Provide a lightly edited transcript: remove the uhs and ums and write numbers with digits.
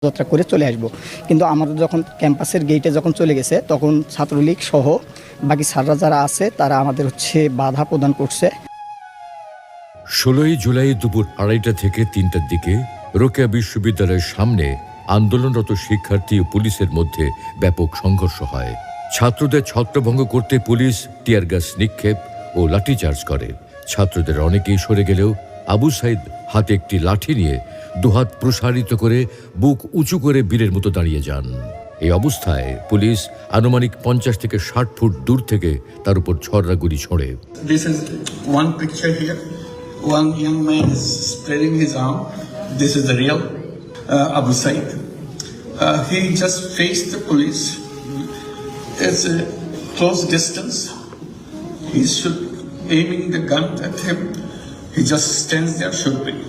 যাত্রা করে চলে আসব। কিন্তু আমাদের যখন ক্যাম্পাসের গেটে যখন চলে গেছে তখন ছাত্রলীগ সহ বাকি স্যাররা যারা আছে তারা আমাদের বাধা প্রদান করছে। 16 জুলাই দুপুর 2:30 থেকে 3টার দিকে রোকেয়া বিশ্ববিদ্যালয়ের সামনে আন্দোলনরত শিক্ষার্থী ও পুলিশের মধ্যে ব্যাপক সংঘর্ষ হয়। ছাত্রদের ছত্রভঙ্গ করতে পুলিশ টিয়ার গ্যাস নিক্ষেপ ও লাঠিচার্জ করে। ছাত্রদের অনেকেই সরে গেলেও আবু সাইদ হাতে একটি লাঠি নিয়ে দুহাত প্রসারিত করে বুক উঁচু করে বীরের মতো দাঁড়িয়ে যান। এই অবস্থায় পুলিশ আনুমানিক 50 থেকে 60 ফুট দূর থেকে তার উপর ছড়াগুলি ছোড়ে। This is one picture here. One young man is spreading his arm. This is the real Abu Said. He just faced the police. It's a close distance. He's aiming the gun at him. He just stands there shooting.